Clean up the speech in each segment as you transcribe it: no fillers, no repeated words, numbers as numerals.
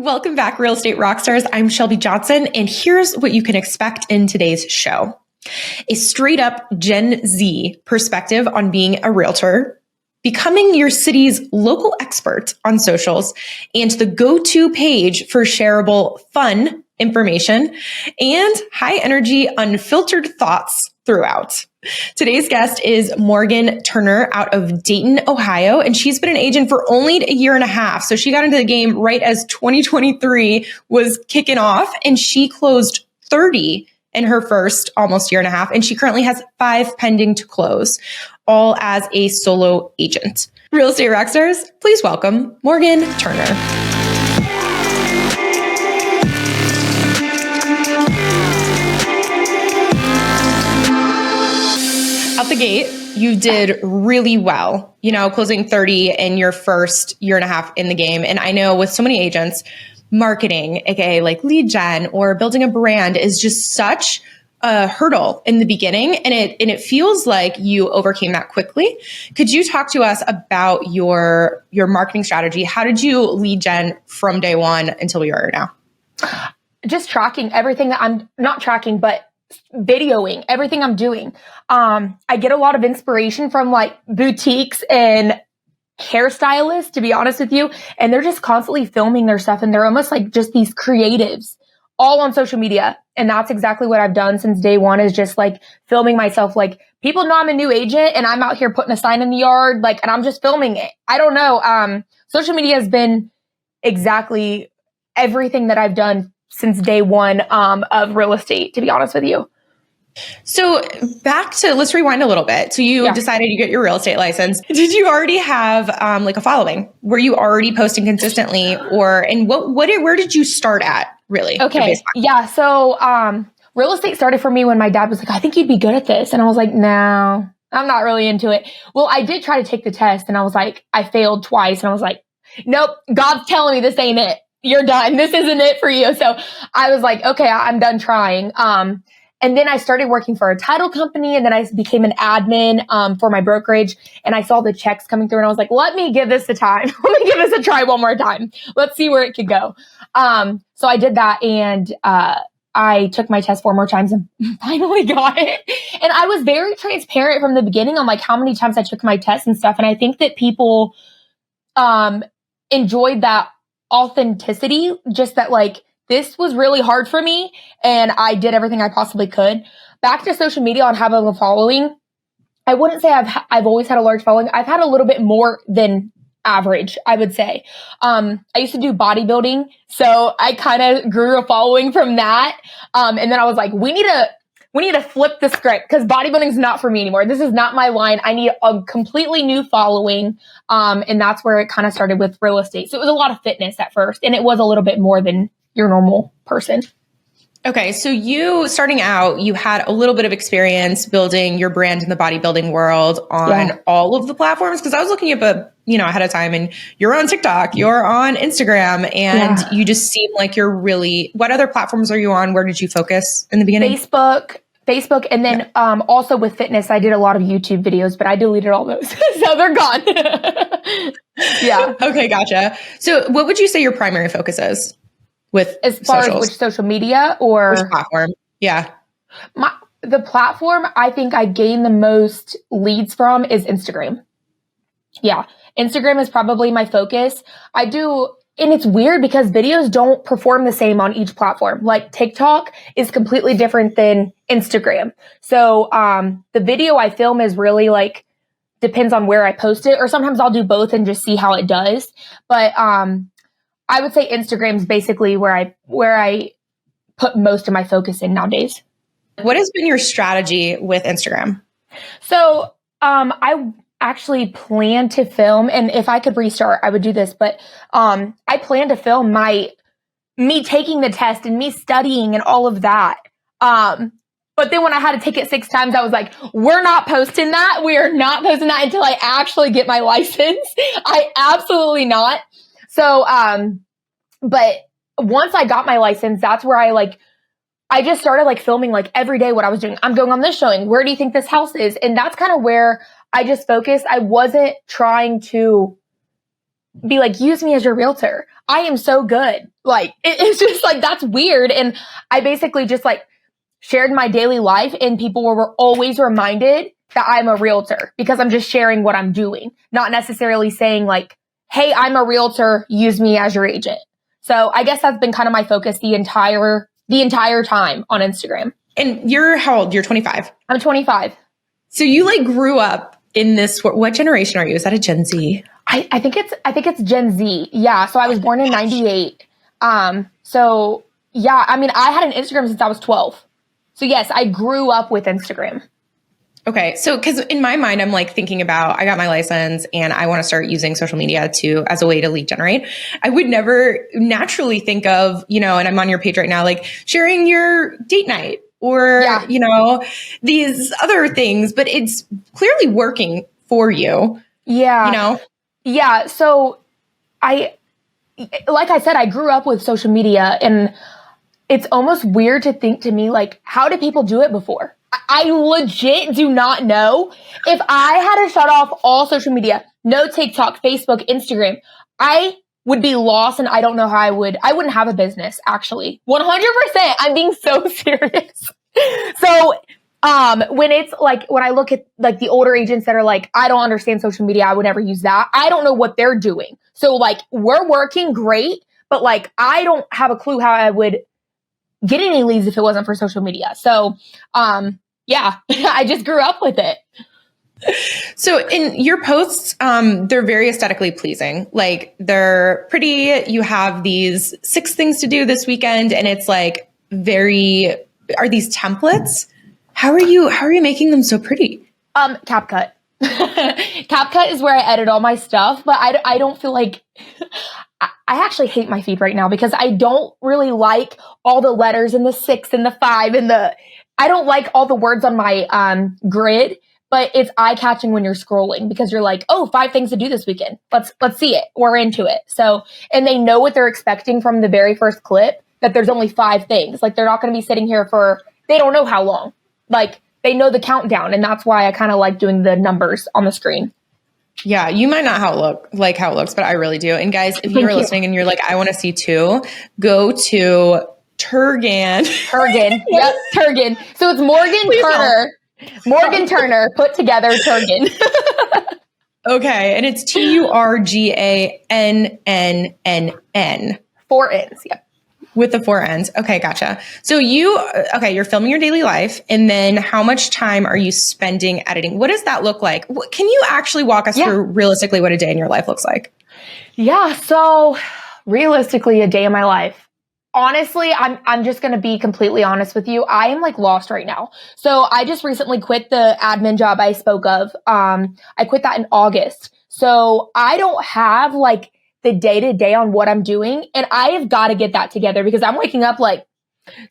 Welcome back, Real Estate Rockstars. I'm Shelby Johnson, and here's what you can expect in today's show. A straight up Gen Z perspective on being a realtor, becoming your city's local expert on socials, and the go-to page for shareable, fun information, and high energy, unfiltered thoughts throughout. Today's guest is Morgan Turner out of Dayton, Ohio, and she's been an agent for only a year and a half. So she got into the game right as 2023 was kicking off, and she closed 30 in her first almost year and a half. And she currently has 5 pending to close, all as a solo agent. Real Estate Rockstars, please welcome Morgan Turner. Out the gate, you did really well, closing 30 in your first year and a half in the game. And I know with so many agents, marketing, aka like lead gen or building a brand, is just such a hurdle in the beginning. And it feels like you overcame that quickly. Could you talk to us about your marketing strategy? How did you lead gen from day one until we are now? Just tracking everything that I'm not tracking, but videoing everything I'm doing. I get a lot of inspiration from like boutiques and hairstylists, to be honest with you. And they're just constantly filming their stuff. And they're almost like just these creatives all on social media. And that's exactly what I've done since day one, is just like filming myself. Like, people know I'm a new agent and I'm out here putting a sign in the yard, and I'm just filming it. I don't know. Social media has been exactly everything that I've done since day one of real estate, to be honest with you. So let's rewind a little bit. So you decided you get your real estate license. Did you already have like a following? Were you already posting consistently, where did you start at really? Okay. Yeah. So real estate started for me when my dad was like, I think you'd be good at this. And I was like, no, I'm not really into it. Well, I did try to take the test and I was like, I failed twice. And I was like, nope, God's telling me this ain't it. You're done. This isn't it for you. So I was like, okay, I'm done trying. And then I started working for a title company, and then I became an admin for my brokerage, and I saw the checks coming through and I was like, let me give this a time. Let me give this a try one more time. Let's see where it could go. So I did that, and I took my test 4 more times and finally got it. And I was very transparent from the beginning on like how many times I took my test and stuff. And I think that people enjoyed that authenticity, just that like, this was really hard for me and I did everything I possibly could. Back to social media on having a following. I wouldn't say I've always had a large following. I've had a little bit more than average, I would say. I used to do bodybuilding, so I kind of grew a following from that. And then I was like, we need to flip the script, because bodybuilding is not for me anymore. This is not my line. I need a completely new following. And that's where it kind of started with real estate. So it was a lot of fitness at first, and it was a little bit more than your normal person. Okay. So you, starting out, you had a little bit of experience building your brand in the bodybuilding world on all of the platforms. Cause I was looking up ahead of time, and you're on TikTok, you're on Instagram, and you just seem like you're really, what other platforms are you on? Where did you focus in the beginning? Facebook. And then, also with fitness, I did a lot of YouTube videos, but I deleted all those. So they're gone. Yeah. Okay. Gotcha. So what would you say your primary focus is? With as far socials? As which social media or which platform? Yeah. The platform I think I gain the most leads from is Instagram. Yeah. Instagram is probably my focus. And it's weird because videos don't perform the same on each platform. Like TikTok is completely different than Instagram. So, the video I film is really like, depends on where I post it, or sometimes I'll do both and just see how it does. But, I would say Instagram is basically where I put most of my focus in nowadays. What has been your strategy with Instagram? So, I actually plan to film, and if I could restart, I would do this, but, I plan to film me taking the test and me studying and all of that. But then when I had to take it 6 times, I was like, we're not posting that. We are not posting that until I actually get my license. I absolutely not. So, but once I got my license, that's where I just started like filming like every day what I was doing. I'm going on this showing. Where do you think this house is? And that's kind of where I just focused. I wasn't trying to be like, use me as your realtor. I am so good. Like, it's just like, that's weird. And I basically just like shared my daily life, and people were always reminded that I'm a realtor because I'm just sharing what I'm doing, not necessarily saying like, hey, I'm a realtor, use me as your agent. So I guess that's been kind of my focus the entire time on Instagram. And you're how old? You're 25. I'm 25. So you like grew up in this, what generation are you? Is that a Gen Z? I think it's Gen Z. Yeah. So I was born in 98. So yeah, I mean, I had an Instagram since I was 12. So yes, I grew up with Instagram. Okay. So, cause in my mind, I'm like thinking about, I got my license and I want to start using social media as a way to lead generate. I would never naturally think of, and I'm on your page right now, like sharing your date night or, these other things, but it's clearly working for you. Yeah. Yeah. So like I said, I grew up with social media, and it's almost weird to think to me, like, how did people do it before? I legit do not know. If I had to shut off all social media, no TikTok, Facebook, Instagram, I would be lost, and I don't know how I wouldn't have a business, actually. 100%. I'm being so serious. So, when it's like, when I look at like the older agents that are like, I don't understand social media, I would never use that. I don't know what they're doing. So like, we're working great, but like, I don't have a clue how I would get any leads if it wasn't for social media. So, yeah, I just grew up with it. So in your posts, they're very aesthetically pleasing. Like they're pretty. You have these 6 things to do this weekend, and it's like are these templates? How are you making them so pretty? CapCut. CapCut is where I edit all my stuff, but I don't feel like I actually hate my feed right now because I don't really like all the letters and the 6 and the 5 and I don't like all the words on my grid, but it's eye-catching when you're scrolling because you're like, oh, 5 things to do this weekend. Let's see it. We're into it. So, and they know what they're expecting from the very first clip, that there's only 5 things. Like they're not going to be sitting here they don't know how long. Like they know the countdown, and that's why I kind of like doing the numbers on the screen. Yeah, you might not how it looks, but I really do. And guys, if you're listening and you're like, I want to see 2, go to Turgan. Yep, Turgan. So it's Morgan Turner. Morgan Turner put together Turgan. Okay, and it's TURGANNNN. 4 N's, yep. With the 4 N's. Okay, gotcha. So you're filming your daily life, and then how much time are you spending editing? What does that look like? Can you actually walk us through realistically what a day in your life looks like? Yeah, so realistically, a day in my life. Honestly, I'm just going to be completely honest with you. I am like lost right now. So I just recently quit the admin job I spoke of. I quit that in August. So I don't have like the day-to-day on what I'm doing. And I have got to get that together because I'm waking up like,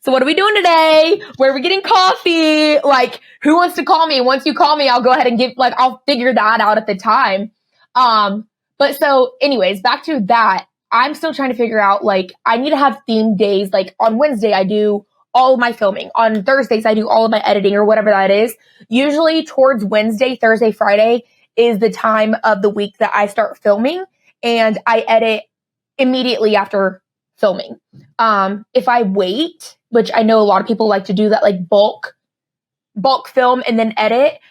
so what are we doing today? Where are we getting coffee? Like, who wants to call me? Once you call me, I'll go ahead and I'll figure that out at the time. But so anyways, back to that. I'm still trying to figure out, like, I need to have themed days. Like on Wednesday, I do all of my filming. On Thursdays, I do all of my editing or whatever that is. Usually towards Wednesday, Thursday, Friday is the time of the week that I start filming. And I edit immediately after filming. If I wait, which I know a lot of people like to do that, like bulk film and then edit.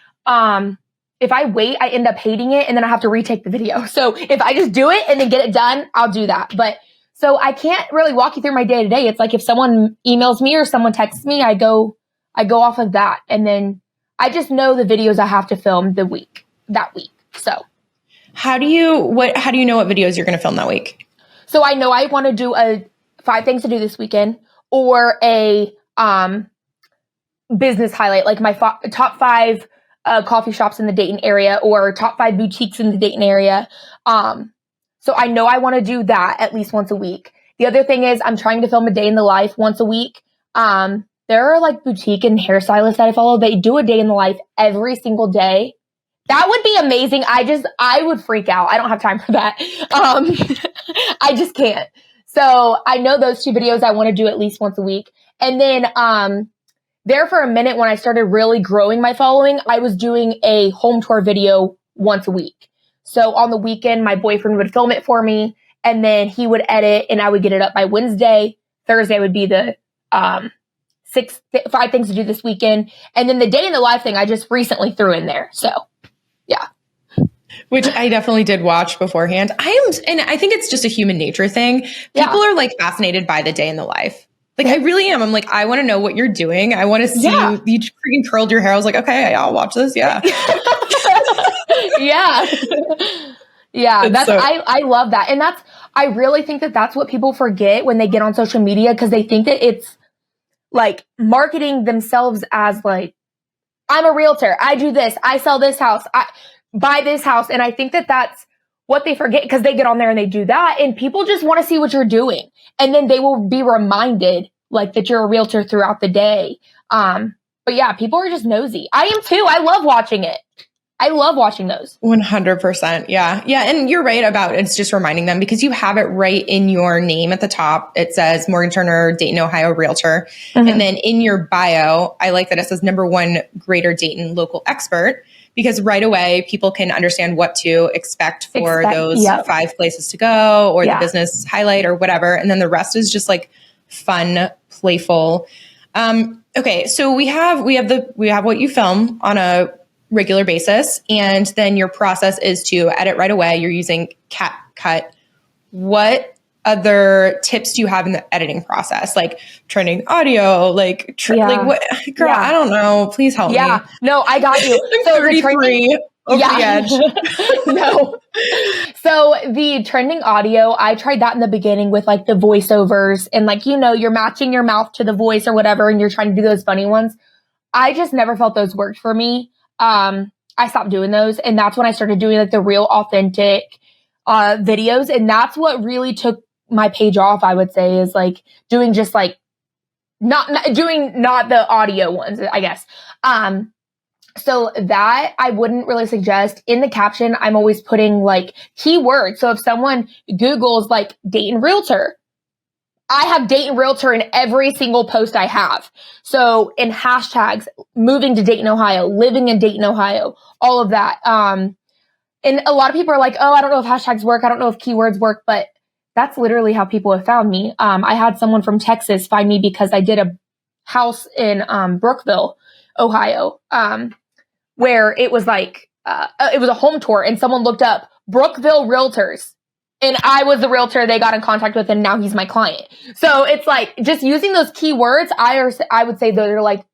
If I wait, I end up hating it and then I have to retake the video. So if I just do it and then get it done, I'll do that. But so I can't really walk you through my day to day. It's like if someone emails me or someone texts me, I go off of that. And then I just know the videos I have to film that week. So. How do you know what videos you're going to film that week? So I know I want to do a 5 things to do this weekend or a business highlight, like my top 5 coffee shops in the Dayton area or top 5 boutiques in the Dayton area. So I know I want to do that at least once a week. The other thing is I'm trying to film a day in the life once a week. There are like boutique and hairstylists that I follow. They do a day in the life every single day. That would be amazing. I would freak out. I don't have time for that. I just can't. So I know those 2 videos I want to do at least once a week. And then, there for a minute when I started really growing my following, I was doing a home tour video once a week. So on the weekend, my boyfriend would film it for me and then he would edit and I would get it up by Wednesday. Thursday would be the 5 things to do this weekend. And then the day in the life thing I just recently threw in there. So yeah. Which I definitely did watch beforehand. And I think it's just a human nature thing. People are like fascinated by the day in the life. Like I really am. I'm like, I want to know what you're doing. I want to see you freaking curled your hair. I was like, okay, I'll watch this. Yeah. Yeah. Yeah. I love that. And I really think that that's what people forget when they get on social media, because they think that it's like marketing themselves as like, I'm a realtor. I do this. I sell this house. I buy this house. And I think that that's what they forget, because they get on there and they do that. And people just want to see what you're doing. And then they will be reminded like that you're a realtor throughout the day. But yeah, people are just nosy. I am too. I love watching it. I love watching those. 100%. Yeah. Yeah. And you're right about it's just reminding them, because you have it right in your name at the top. It says Morgan Turner, Dayton, Ohio realtor. Mm-hmm. And then in your bio, I like that it says #1 Greater Dayton local expert, because right away people can understand what to expect for those 5 places to go, or the business highlight or whatever. And then the rest is just like fun, playful. Okay. So we have what you film on a regular basis, and then your process is to edit right away. You're using CapCut. What other tips do you have in the editing process? Like trending audio, like what, girl, I don't know. Please help me. Yeah, no, I got you. I'm 33 over the edge. No. So the trending audio, I tried that in the beginning with like the voiceovers and like, you're matching your mouth to the voice or whatever, and you're trying to do those funny ones. I just never felt those worked for me. I stopped doing those, and that's when I started doing like the real authentic videos, and that's what really took my page off, I would say, is like doing just like not the audio ones, I guess. So that I wouldn't really suggest. In the caption, I'm always putting like keywords. So if someone Googles like Dayton Realtor, I have Dayton Realtor in every single post I have. So in hashtags, moving to Dayton, Ohio, living in Dayton, Ohio, all of that. And a lot of people are like, oh, I don't know if hashtags work. I don't know if keywords work, but that's literally how people have found me. I had someone from Texas find me because I did a house in Brookville, Ohio, where it was like, it was a home tour, and someone looked up Brookville Realtors. And I was the realtor they got in contact with, and now he's my client. So it's like just using those keywords, I would say those are like,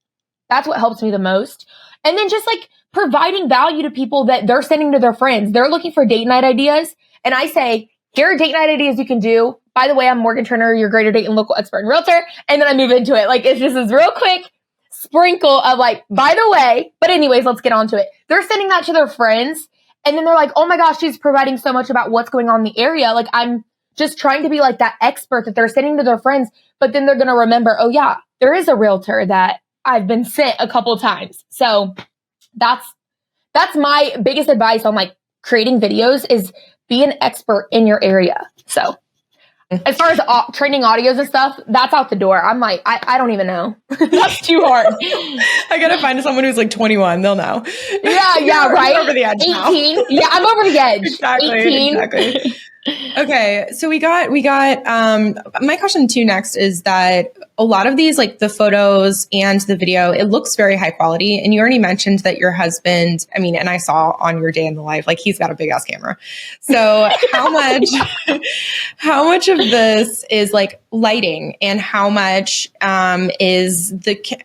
that's what helps me the most. And then just like providing value to people that they're sending to their friends. They're looking for date night ideas. And I say, here are date night ideas you can do. By the way, I'm Morgan Turner, your Greater Dayton local expert and realtor. And then I move into it. Like it's just this real quick sprinkle of like, by the way, but anyways, let's get on to it. They're sending that to their friends. And then they're like, oh my gosh, she's providing so much about what's going on in the area. Like I'm just trying to be like that expert that they're sending to their friends. But then they're going to remember, oh yeah, there is a realtor that I've been sent a couple times. So that's my biggest advice on like creating videos is be an expert in your area. So as far as training audios and stuff, that's out the door. I'm like, I don't even know. That's too hard. I gotta find someone who's like 21. They'll know. Yeah, right. I'm over the edge 18. Now. Yeah, I'm over the edge. Exactly. Okay. So we got, my question too next is that a lot of these, like the photos and the video, it looks very high quality. And you already mentioned that your husband, and I saw on your day in the life, like he's got a big ass camera. So how much of this is like lighting, and how much, is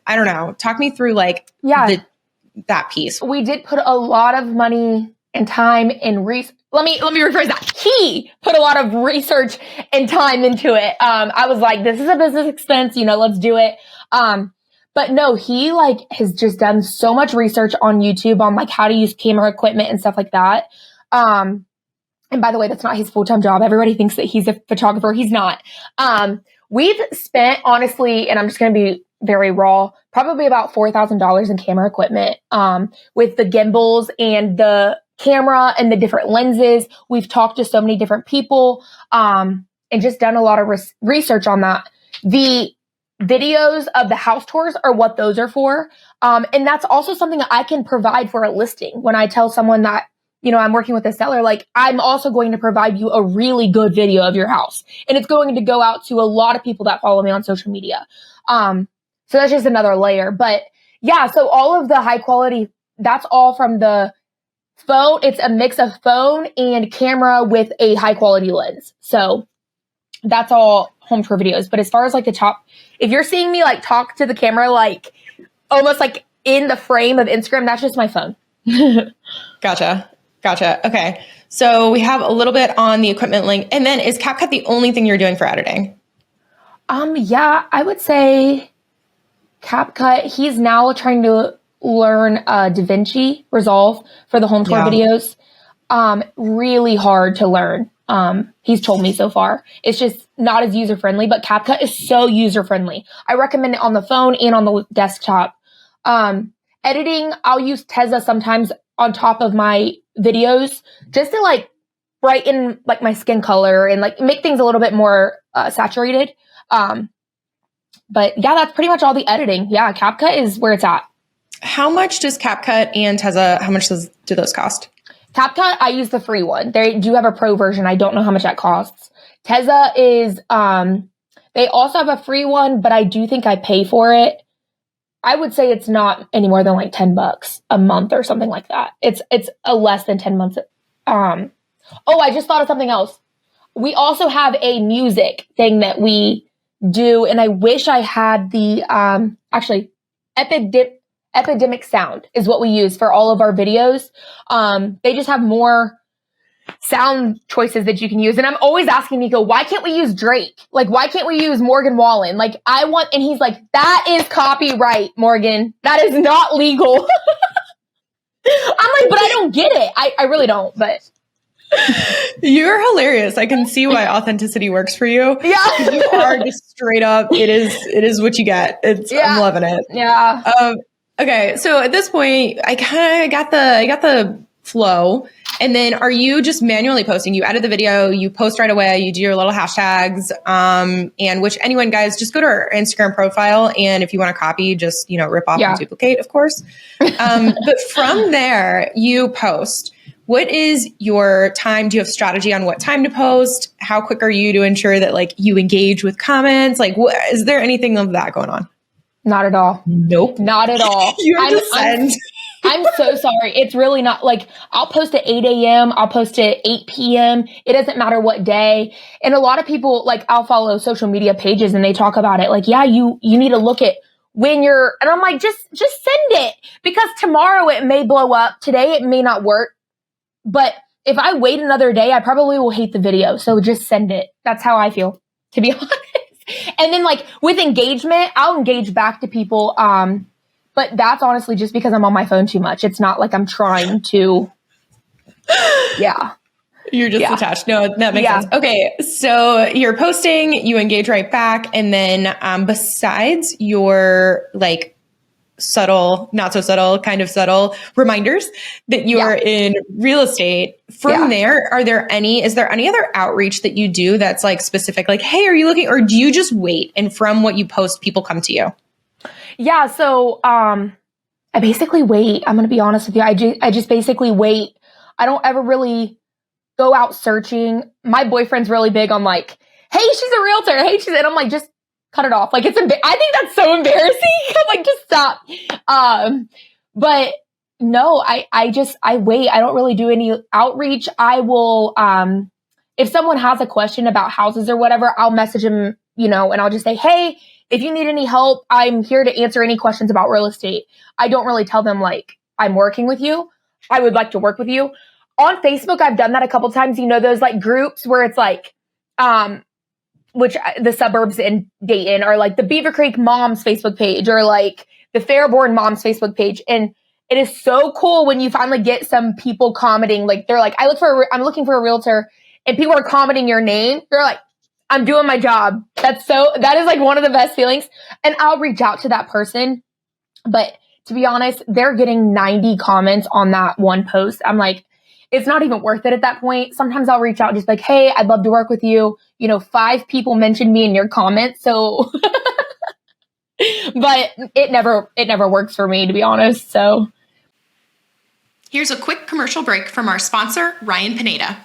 I don't know, talk me through like that piece. We did put a lot of money and time and let me rephrase that. He put a lot of research and time into it. I was like, this is a business expense, let's do it. But no, he like has just done so much research on YouTube on like how to use camera equipment and stuff like that. And by the way, that's not his full-time job. Everybody thinks that he's a photographer. He's not. We've spent, honestly, and I'm just going to be very raw, probably about $4,000 in camera equipment, with the gimbals and the camera and the different lenses. We've talked to so many different people, and just done a lot of research on that. The videos of the house tours are what those are for. And that's also something that I can provide for a listing. When I tell someone that I'm working with a seller, like I'm also going to provide you a really good video of your house. And it's going to go out to a lot of people that follow me on social media. So that's just another layer. But yeah, so all of the high quality, that's all from the phone. It's a mix of phone and camera with a high quality lens. So that's all home tour videos. But as far as like the top, if you're seeing me like talk to the camera, like almost like in the frame of Instagram, that's just my phone. Gotcha. Okay. So we have a little bit on the equipment link. And then is CapCut the only thing you're doing for editing? Yeah, I would say CapCut. He's now trying to learn DaVinci Resolve for the home tour videos. Really hard to learn. He's told me so far. It's just not as user-friendly, but CapCut is so user-friendly. I recommend it on the phone and on the desktop. Editing, I'll use Tezza sometimes on top of my videos just to like brighten like my skin color and like make things a little bit more saturated. But yeah, that's pretty much all the editing. Yeah, CapCut is where it's at. How much does CapCut and Tezza, how much do those cost? CapCut, I use the free one. They do have a pro version. I don't know how much that costs. Tezza is, they also have a free one, but I do think I pay for it. I would say it's not any more than like $10 a month or something like that. It's a less than 10 months. I just thought of something else. We also have a music thing that we do, and I wish I had the actually Epidemic Sound is what we use for all of our videos. They just have more sound choices that you can use. And I'm always asking Nico, why can't we use Drake? Like, why can't we use Morgan Wallen? Like, and he's like, that is copyright, Morgan. That is not legal. I'm like, but I don't get it. I really don't, but. You're hilarious. I can see why authenticity works for you. Yeah. You are just straight up. It is what you get. I'm loving it. Yeah. Okay. So at this point, I kind of got the flow. And then are you just manually posting? You edit the video, you post right away, you do your little hashtags, and which anyone, guys, just go to our Instagram profile. And if you want to copy, just, rip off and duplicate, of course. But from there, you post. What is your time? Do you have strategy on what time to post? How quick are you to ensure that like you engage with comments? Like, is there anything of that going on? Not at all. Nope. Not at all. I'm so sorry. It's really not like I'll post at 8 a.m. I'll post at 8 p.m. It doesn't matter what day. And a lot of people, like I'll follow social media pages and they talk about it. Like, yeah, you need to look at when and I'm like, just send it, because tomorrow it may blow up. Today it may not work. But if I wait another day, I probably will hate the video. So just send it. That's how I feel, to be honest. And then like with engagement, I'll engage back to people. But that's honestly just because I'm on my phone too much. It's not like I'm trying to. Yeah. You're just attached. No, that makes sense. Okay. So you're posting, you engage right back. And then besides your like subtle, not so subtle, kind of subtle reminders that you are in real estate, from there, is there any other outreach that you do that's like specific? Like, hey, are you looking, or do you just wait? And from what you post, people come to you? Yeah. So, I basically wait. I'm going to be honest with you. I just basically wait. I don't ever really go out searching. My boyfriend's really big on like, hey, she's a realtor. Hey, and I'm like, just cut it off. Like I think that's so embarrassing. I'm like, just stop. But no, I wait. I don't really do any outreach. I will, if someone has a question about houses or whatever, I'll message them, and I'll just say, hey, if you need any help, I'm here to answer any questions about real estate. I don't really tell them like I'm working with you. I would like to work with you. On Facebook, I've done that a couple times. Those like groups where it's like, which the suburbs in Dayton are like the Beaver Creek Moms Facebook page or like the Fairborn Moms Facebook page. And it is so cool when you finally get some people commenting. Like they're like, I'm looking for a realtor, and people are commenting your name. They're like, I'm doing my job. That is like one of the best feelings. And I'll reach out to that person. But to be honest, they're getting 90 comments on that one post. I'm like, it's not even worth it at that point. Sometimes I'll reach out and just like, hey, I'd love to work with you. 5 people mentioned me in your comments. So, but it never works for me, to be honest. So. Here's a quick commercial break from our sponsor, Ryan Pineda.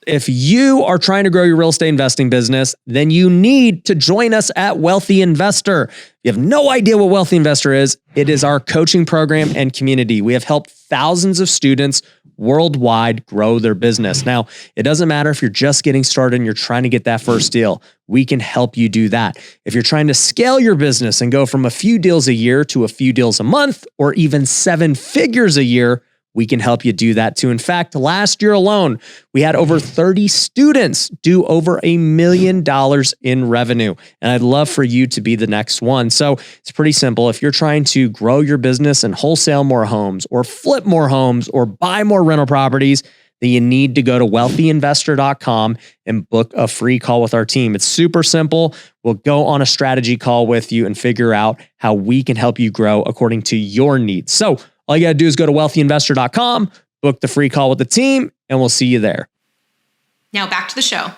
If you are trying to grow your real estate investing business, then you need to join us at Wealthy Investor. If you have no idea what Wealthy Investor is, it is our coaching program and community. We have helped thousands of students worldwide grow their business. Now, it doesn't matter if you're just getting started and you're trying to get that first deal. We can help you do that. If you're trying to scale your business and go from a few deals a year to a few deals a month, or even 7 figures a year, we can help you do that too. In fact, last year alone, we had over 30 students do over $1 million in revenue. And I'd love for you to be the next one. So it's pretty simple. If you're trying to grow your business and wholesale more homes or flip more homes or buy more rental properties, then you need to go to wealthyinvestor.com and book a free call with our team. It's super simple. We'll go on a strategy call with you and figure out how we can help you grow according to your needs. So all you got to do is go to wealthyinvestor.com, book the free call with the team, and we'll see you there. Now back to the show.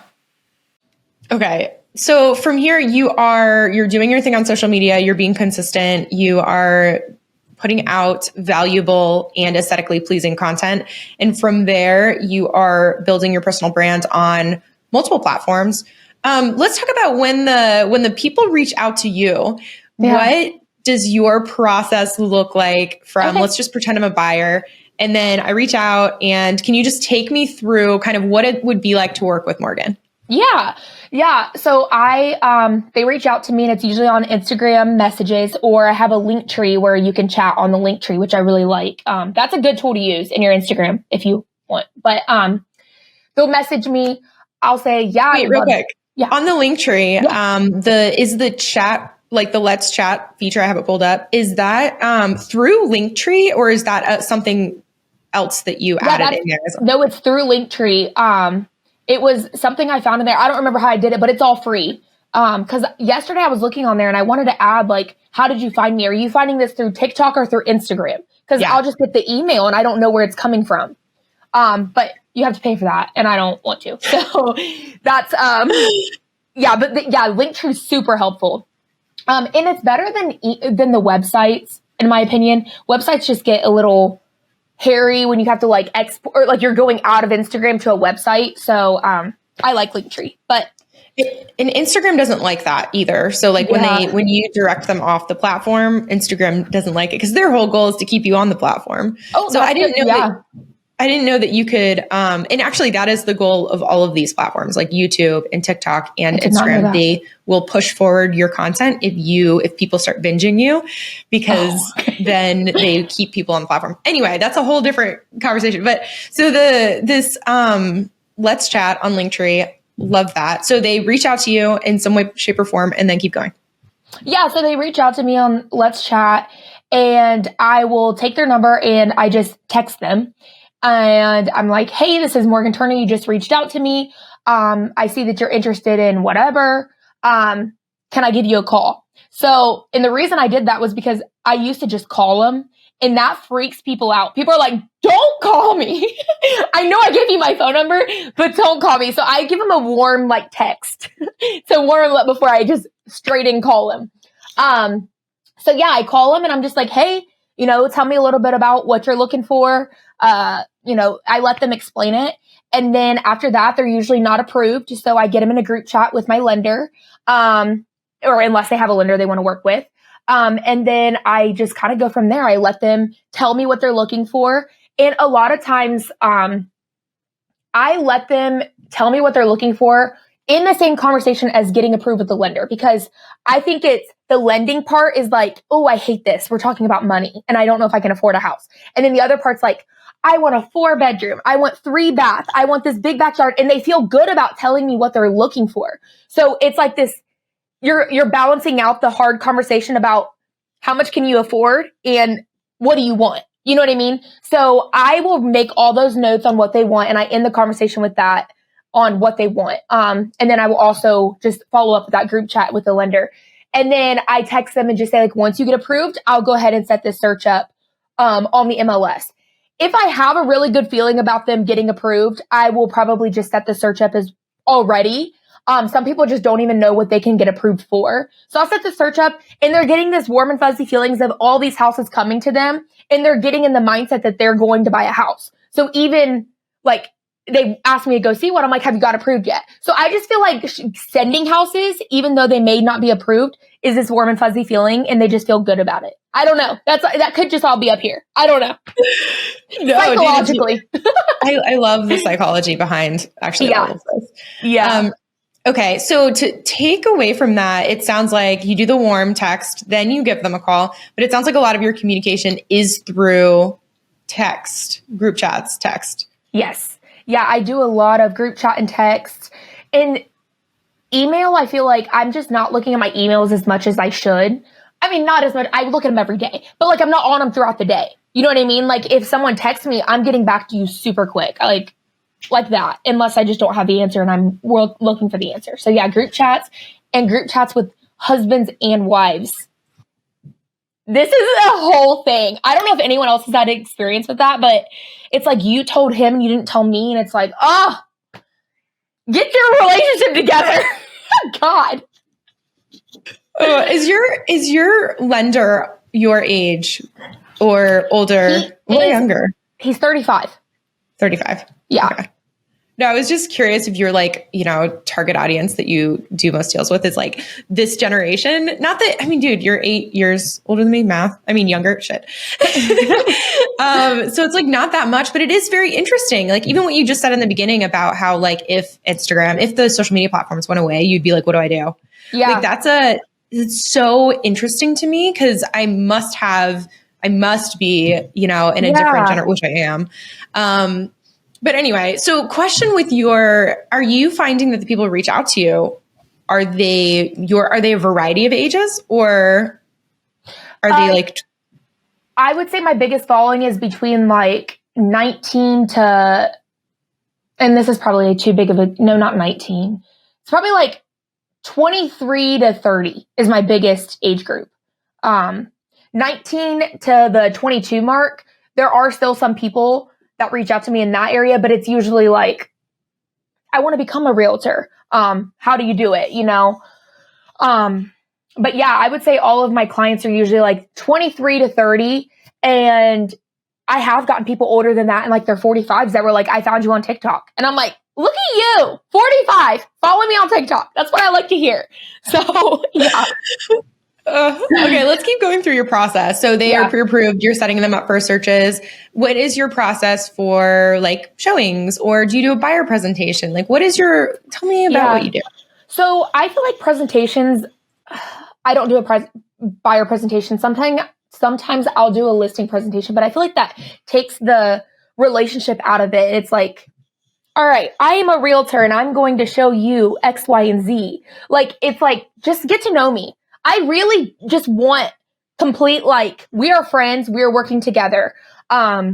Okay. So from here, you're doing your thing on social media. You're being consistent. You are putting out valuable and aesthetically pleasing content. And from there, you are building your personal brand on multiple platforms. Let's talk about when the people reach out to you. Yeah. What does your process look like from, let's just pretend I'm a buyer, and then I reach out, and can you just take me through kind of what it would be like to work with Morgan? Yeah. So they reach out to me, and it's usually on Instagram messages, or I have a link tree where you can chat on the link tree, which I really like. That's a good tool to use in your Instagram if you want, but they'll message me. I'll say, yeah. Wait, real quick. Yeah. On the link tree, is the chat, like the Let's Chat feature, I have it pulled up. Is that through Linktree, or is that something else that you added in there as well? No, it's through Linktree. It was something I found in there. I don't remember how I did it, but it's all free. Because yesterday I was looking on there and I wanted to add, like, how did you find me? Are you finding this through TikTok or through Instagram? Because I'll just get the email and I don't know where it's coming from. But you have to pay for that, and I don't want to. So that's Linktree is super helpful. And it's better than the websites, in my opinion. Websites just get a little hairy when you have to like export, or like you're going out of Instagram to a website. So I like Linktree, but and Instagram doesn't like that either. So like when you direct them off the platform, Instagram doesn't like it because their whole goal is to keep you on the platform. Oh, so I didn't know. I didn't know that you could, and actually that is the goal of all of these platforms like YouTube and TikTok and Instagram. They will push forward your content if people start binging you, because then they keep people on the platform. Anyway, that's a whole different conversation. But so this Let's Chat on Linktree, love that. So they reach out to you in some way, shape, or form, and then keep going. Yeah, so they reach out to me on Let's Chat, and I will take their number and I just text them. And I'm like, hey, this is Morgan Turner. You just reached out to me. I see that you're interested in whatever. Can I give you a call? So, and the reason I did that was because I used to just call them, and that freaks people out. People are like, don't call me. I know I gave you my phone number, but don't call me. So I give them a warm like text to warm them up before I just straight in call them. So yeah, I call them and I'm just like, hey, tell me a little bit about what you're looking for. I let them explain it. And then after that, they're usually not approved. So I get them in a group chat with my lender, or unless they have a lender they want to work with. And then I just kind of go from there. I let them tell me what they're looking for. And a lot of times, I let them tell me what they're looking for in the same conversation as getting approved with the lender, because I think it's the lending part is like, oh, I hate this. We're talking about money and I don't know if I can afford a house. And then the other part's like, I want a 4-bedroom. I want 3 bath. I want this big backyard. And they feel good about telling me what they're looking for. So it's like this, you're balancing out the hard conversation about how much can you afford and what do you want? You know what I mean? So I will make all those notes on what they want, and I end the conversation with that on what they want. And then I will also just follow up with that group chat with the lender. And then I text them and just say, like, once you get approved, I'll go ahead and set this search up on the MLS. If I have a really good feeling about them getting approved, I will probably just set the search up as already. Some people just don't even know what they can get approved for. So I'll set the search up and they're getting this warm and fuzzy feelings of all these houses coming to them. And they're getting in the mindset that they're going to buy a house. So even like they asked me to go see one, I'm like, have you got approved yet? So I just feel like sending houses, even though they may not be approved, is this warm and fuzzy feeling and they just feel good about it. I don't know. That could just all be up here. I don't know. No, psychologically. I love the psychology behind actually all of this. Yeah. Okay. So to take away from that, it sounds like you do the warm text, then you give them a call, but it sounds like a lot of your communication is through text, group chats, text. Yes. Yeah. I do a lot of group chat and text. And email, I feel like I'm just not looking at my emails as much as I should. I mean, not as much. I look at them every day, but like I'm not on them throughout the day. You know what I mean? Like if someone texts me, I'm getting back to you super quick. Like that, unless I just don't have the answer and I'm looking for the answer. So yeah, group chats and group chats with husbands and wives. This is a whole thing. I don't know if anyone else has had experience with that, but it's like you told him and you didn't tell me. And it's like, get your relationship together. God. Is your lender your age or older or younger? He's 35. 35. Yeah. Okay. No, I was just curious if you're like, target audience that you do most deals with is like this generation. Not that, I mean, dude, you're 8 years older than me, math. I mean, younger, shit. So it's like not that much, but it is very interesting. Like even what you just said in the beginning about how like if the social media platforms went away, you'd be like, what do I do? Yeah. Like it's so interesting to me because I must be, in a different generation, which I am. But anyway, so question with are you finding that the people who reach out to you, are they a variety of ages or are they like? I would say my biggest following is between like 19 to, and this is probably too big of no, not 19. It's probably like 23 to 30 is my biggest age group. 19 to the 22 mark, there are still some people that reach out to me in that area, but it's usually like, I want to become a realtor. How do you do it? But yeah, I would say all of my clients are usually like 23 to 30. And I have gotten people older than that in like their 45s that were like, I found you on TikTok. And I'm like, look at you, 45, follow me on TikTok. That's what I like to hear. So yeah. Okay, let's keep going through your process. So they are pre-approved. You're setting them up for searches. What is your process for like showings, or do you do a buyer presentation? Like, tell me about what you do. So I feel like presentations, I don't do a buyer presentation. Sometimes I'll do a listing presentation, but I feel like that takes the relationship out of it. It's like, all right, I am a realtor and I'm going to show you X, Y, and Z. Like, it's like, just get to know me. I really just want complete, like, we are friends. We are working together. I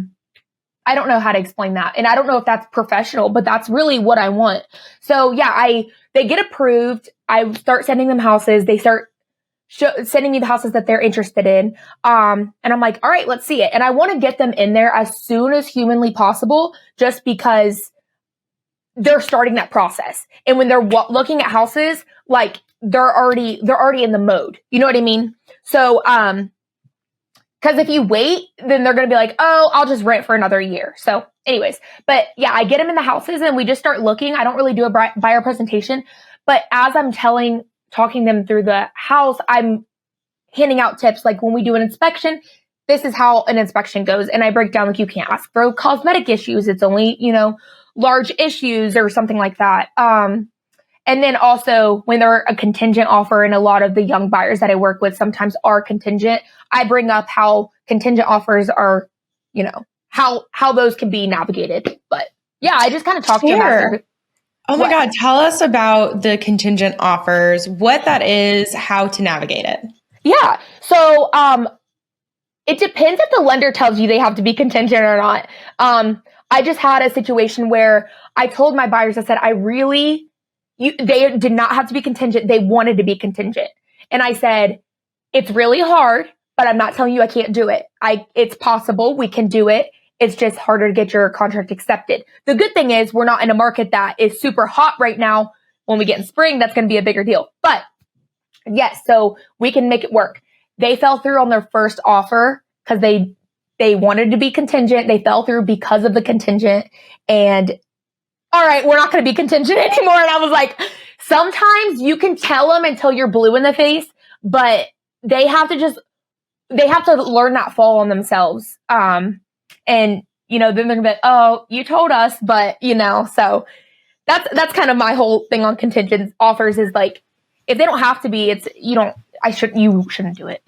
don't know how to explain that. And I don't know if that's professional, but that's really what I want. So yeah, they get approved. I start sending them houses. They start sending me the houses that they're interested in. And I'm like, all right, let's see it. And I want to get them in there as soon as humanly possible, just because they're starting that process. And when they're looking at houses, like, they're already in the mode. You know what I mean? So, cause if you wait, then they're going to be like, oh, I'll just rent for another year. So anyways, but yeah, I get them in the houses and we just start looking. I don't really do a buyer presentation, but as I'm talking them through the house, I'm handing out tips. Like when we do an inspection, this is how an inspection goes. And I break down, like, you can't ask for cosmetic issues. It's only, large issues or something like that. And then also when they're a contingent offer, and a lot of the young buyers that I work with sometimes are contingent, I bring up how contingent offers are, how those can be navigated. But yeah, I just kind of talk to them after. Oh my God. Tell us about the contingent offers, what that is, how to navigate it. Yeah. So, it depends if the lender tells you they have to be contingent or not. I just had a situation where I told my buyers, I said, they did not have to be contingent. They wanted to be contingent. And I said, it's really hard, but I'm not telling you I can't do it. It's possible. We can do it. It's just harder to get your contract accepted. The good thing is we're not in a market that is super hot right now. when we get in spring, that's going to be a bigger deal. But yes, so we can make it work. They fell through on their first offer because they wanted to be contingent. They fell through because of the contingent. And all right, we're not going to be contingent anymore. And I was like, sometimes you can tell them until you're blue in the face, but they have to learn that fall on themselves. And, then they're going to be like, oh, you told us, but, so that's kind of my whole thing on contingent offers is like, if they don't have to be, you shouldn't do it.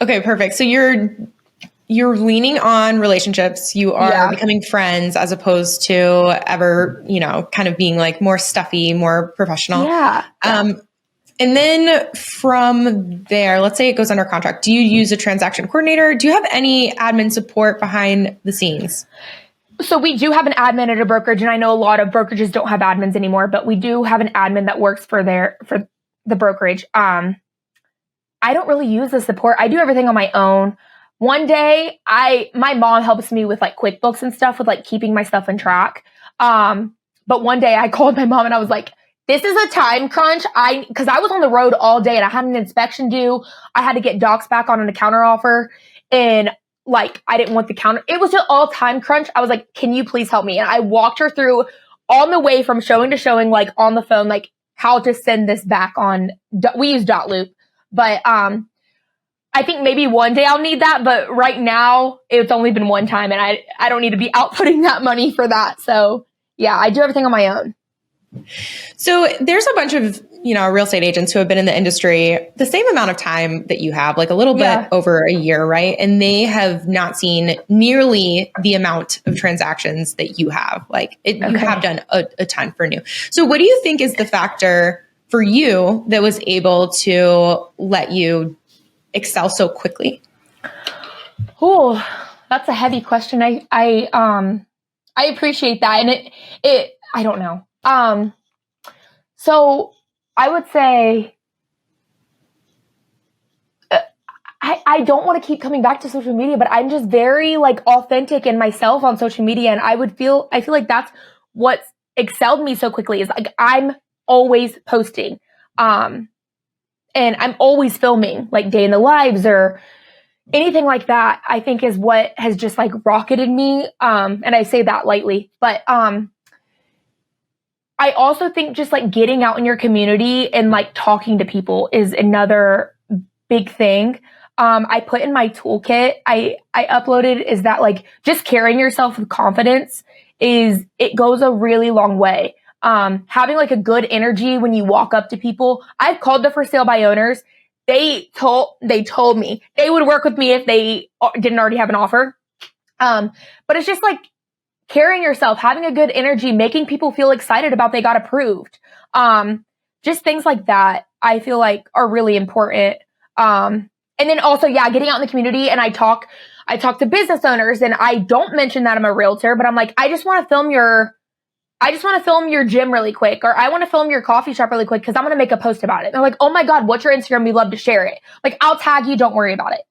Okay, perfect. So you're leaning on relationships. You are becoming friends as opposed to ever, kind of being like more stuffy, more professional. Yeah. And then from there, let's say it goes under contract. Do you use a transaction coordinator? Do you have any admin support behind the scenes? So we do have an admin at a brokerage, and I know a lot of brokerages don't have admins anymore, but we do have an admin that works for the brokerage. I don't really use the support. I do everything on my own. One day, my mom helps me with like QuickBooks and stuff with like keeping my stuff in track. But one day I called my mom and I was like, this is a time crunch. Because I was on the road all day and I had an inspection due. I had to get docs back on a counter offer, and like I didn't want the counter. It was just all time crunch. I was like, can you please help me? And I walked her through on the way from showing to showing, like on the phone, like how to send this back on. We use Dotloop, but I think maybe one day I'll need that. But right now it's only been one time, and I don't need to be outputting that money for that. So yeah, I do everything on my own. So there's a bunch of, real estate agents who have been in the industry the same amount of time that you have, like a little bit over a year, right? And they have not seen nearly the amount of transactions that you have. You have done a ton for new. So what do you think is the factor for you that was able to let you excel so quickly? Oh, that's a heavy question. I appreciate that. And it I don't know. So I would say, I don't want to keep coming back to social media, but I'm just very like authentic in myself on social media. And I feel like that's what's excelled me so quickly is like, I'm always posting, and I'm always filming like day in the lives or anything like that, I think is what has just like rocketed me. And I say that lightly, but, I also think just like getting out in your community and like talking to people is another big thing. I put in my toolkit, I uploaded is that like just carrying yourself with confidence it goes a really long way. Having like a good energy when you walk up to people. I've called the for sale by owners. They told me they would work with me if they didn't already have an offer. But it's just like, carrying yourself, having a good energy, making people feel excited about they got approved. Just things like that, I feel like are really important. And then also, getting out in the community and I talk to business owners and I don't mention that I'm a realtor, but I'm like, I just want to film your gym really quick, or I want to film your coffee shop really quick because I'm going to make a post about it. And they're like, oh my God, what's your Instagram? We'd love to share it. Like, I'll tag you. Don't worry about it.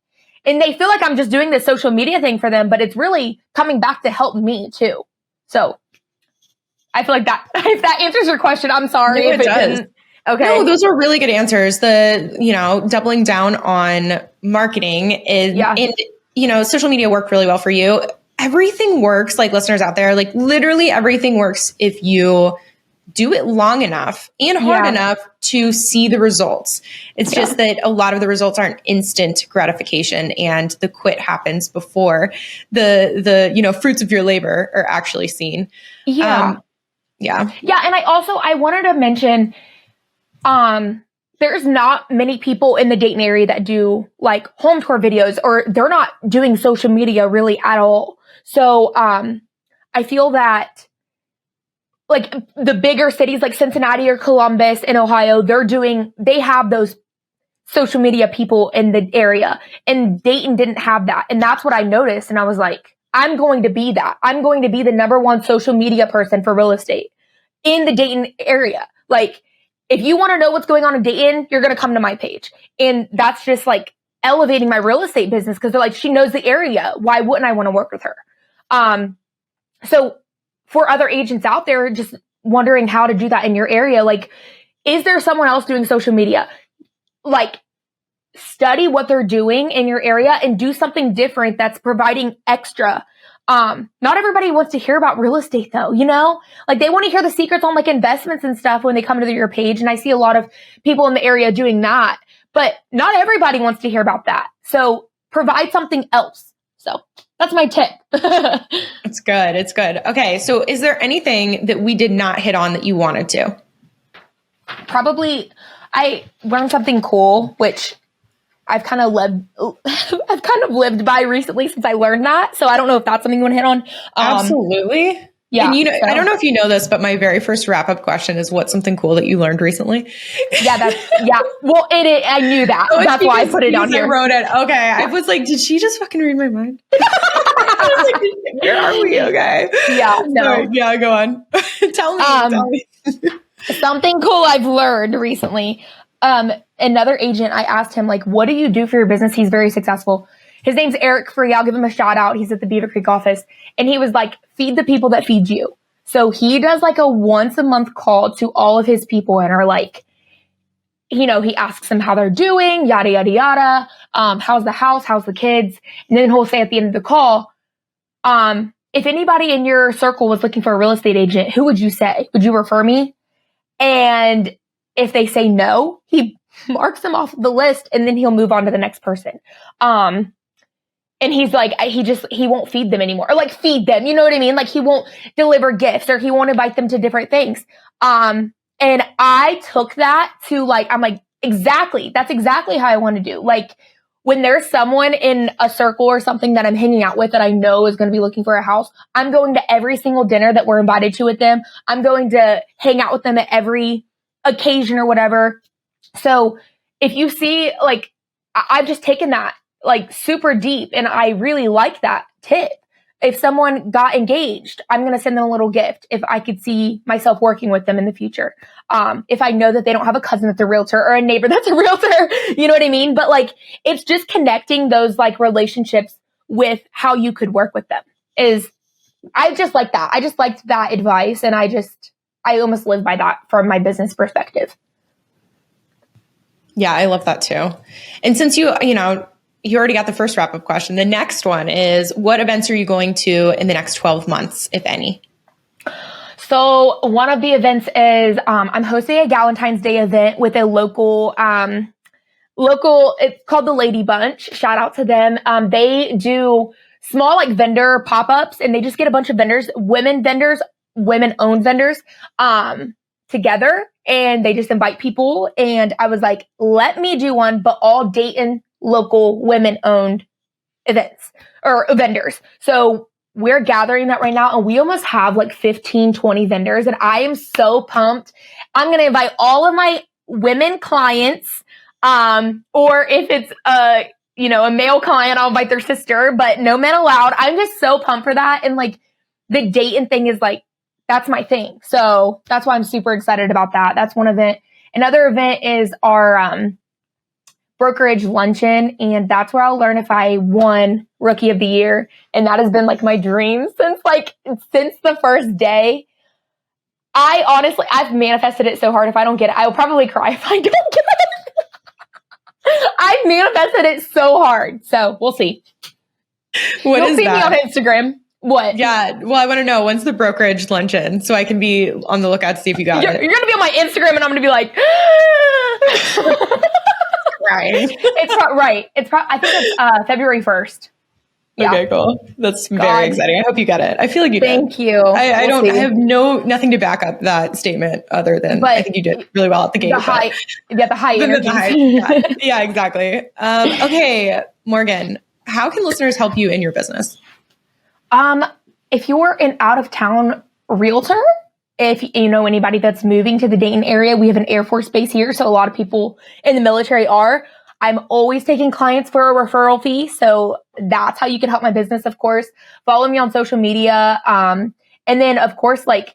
And they feel like I'm just doing this social media thing for them, but it's really coming back to help me too. So I feel like that, if that answers your question, I'm sorry No, if it does. didn't. Okay. No, those are really good answers. The, doubling down on marketing is, and, social media worked really well for you. Everything works, like listeners out there, like literally everything works if you do it long enough and hard enough to see the results. It's just that a lot of the results aren't instant gratification, and the quit happens before the fruits of your labor are actually seen. Yeah. And I wanted to mention, there's not many people in the Dayton area that do like home tour videos, or they're not doing social media really at all. So, I feel that like the bigger cities like Cincinnati or Columbus in Ohio, they have those social media people in the area, and Dayton didn't have that. And that's what I noticed. And I was like, I'm going to be that. I'm going to be the number one social media person for real estate in the Dayton area. Like, if you want to know what's going on in Dayton, you're going to come to my page. And that's just like elevating my real estate business, because they're like, she knows the area. Why wouldn't I want to work with her? So for other agents out there, just wondering how to do that in your area, like, is there someone else doing social media? Like, study what they're doing in your area and do something different that's providing extra. Not everybody wants to hear about real estate though, you know, like they want to hear the secrets on like investments and stuff when they come to your page. And I see a lot of people in the area doing that, but not everybody wants to hear about that. So provide something else. So that's my tip. It's good. It's good. Okay. So is there anything that we did not hit on that you wanted to? Probably I learned something cool, which I've kind of lived by recently since I learned that. So I don't know if that's something you want to hit on. Absolutely. Yeah. And so. I don't know if you know this, but my very first wrap up question is, what's something cool that you learned recently? Yeah. Well, I knew that. That's why I put it on here. I wrote it. Okay. Yeah. I was like, did she just fucking read my mind? I was like, where are we? Okay. Yeah. No. Sorry. Yeah. Go on. Tell me. Something cool I've learned recently. Another agent, I asked him, like, what do you do for your business? He's very successful. His name's Eric Free. I'll give him a shout out. He's at the Beaver Creek office. And he was like, feed the people that feed you. So he does like a once a month call to all of his people and are like, you know, he asks them how they're doing, yada, yada, yada. How's the house? How's the kids? And then he'll say at the end of the call, if anybody in your circle was looking for a real estate agent, who would you say? Would you refer me? And if they say no, he marks them off the list and then he'll move on to the next person. And he's like, he won't feed them anymore, or like feed them. You know what I mean? Like he won't deliver gifts or he won't invite them to different things. And I took that to like, I'm like, exactly. That's exactly how I want to do. Like when there's someone in a circle or something that I'm hanging out with that I know is going to be looking for a house, I'm going to every single dinner that we're invited to with them. I'm going to hang out with them at every occasion or whatever. So if you see, like, I've just taken that like super deep and I really like that tip. If someone got engaged, I'm going to send them a little gift if I could see myself working with them in the future. If I know that they don't have a cousin that's a realtor or a neighbor that's a realtor, you know what I mean? But like, it's just connecting those like relationships with how you could work with them I just like that. I just liked that advice. And I almost live by that from my business perspective. Yeah, I love that too. And since you already got the first wrap-up question, the next one is, what events are you going to in the next 12 months, if any? So one of the events is I'm hosting a Valentine's Day event with a local, it's called the Lady Bunch. Shout out to them. They do small like vendor pop-ups and they just get a bunch of vendors, women-owned vendors together. And they just invite people. And I was like, let me do one, but all Dayton local women-owned events or vendors. So we're gathering that right now. And we almost have like 15, 20 vendors. And I am so pumped. I'm going to invite all of my women clients. Or if it's a male client, I'll invite their sister, but no men allowed. I'm just so pumped for that. And like the Dayton thing is like, that's my thing. So that's why I'm super excited about that. That's one event. Another event is our brokerage luncheon. And that's where I'll learn if I won Rookie of the Year. And that has been like my dream since the first day. I've manifested it so hard. If I don't get it, I will probably cry if I don't get it. I've manifested it so hard. So we'll see. You'll see me on Instagram. What? Yeah. Well, I want to know, when's the brokerage luncheon so I can be on the lookout to see if you got it. You're going to be on my Instagram and I'm going to be like, right. I think it's February 1st. Yeah. Okay, cool. That's very exciting. I hope you get it. I feel like you did. Thank you. I have nothing to back up that statement other than I think you did really well at the game. The high energy. Yeah, exactly. Okay, Morgan, how can listeners help you in your business? If you're an out of town realtor, if you know anybody that's moving to the Dayton area, we have an Air Force base here. So a lot of people in the military are. I'm always taking clients for a referral fee. So that's how you can help my business, of course. Follow me on social media. And then, of course, like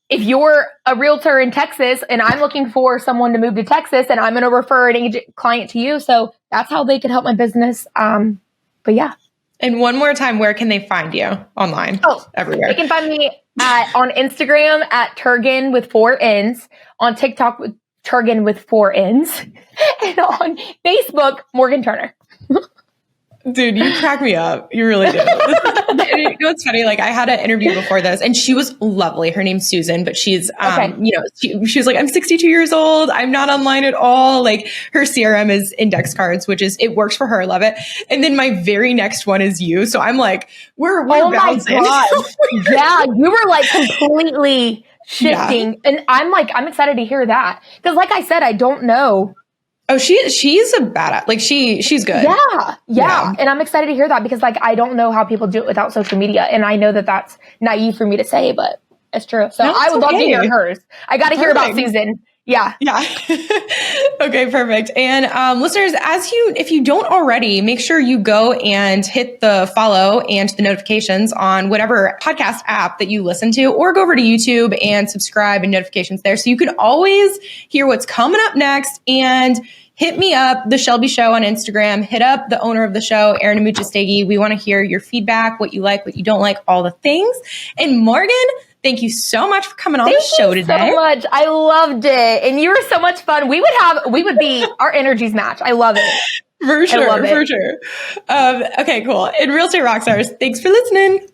if you're a realtor in Texas and I'm looking for someone to move to Texas and I'm going to refer an agent client to you. So that's how they can help my business. But yeah. And one more time, where can they find you online? Oh, everywhere. They can find me On Instagram at Turgan with 4 N's. On TikTok with Turgan with 4 N's. And on Facebook, Morgan Turner. Dude, you crack me up. You really do. You know, it's funny. Like, I had an interview before this, and she was lovely. Her name's Susan, but she's, she was like, I'm 62 years old. I'm not online at all. Like, her CRM is index cards, it works for her. I love it. And then my very next one is you. So I'm like, we're bouncing. My God. Yeah, you were like completely shifting. Yeah. And I'm excited to hear that. Because like I said, I don't know. Oh, she's a badass. Like she's good. Yeah. And I'm excited to hear that because like, I don't know how people do it without social media. And I know that that's naive for me to say, but it's true. So I would love to hear hers. I got to hear about Susan. Yeah. Okay, perfect. And listeners, if you don't already, make sure you go and hit the follow and the notifications on whatever podcast app that you listen to, or go over to YouTube and subscribe and notifications there. So you can always hear what's coming up next. And hit me up, The Shelby Show on Instagram. Hit up the owner of the show, Erin Amuchastegui. We want to hear your feedback, what you like, what you don't like, all the things. And Morgan, thank you so much for coming on the show today. Thank you so much. I loved it. And you were so much fun. Our energies match. I love it. For sure. Okay, cool. And Real Estate Rockstars, thanks for listening.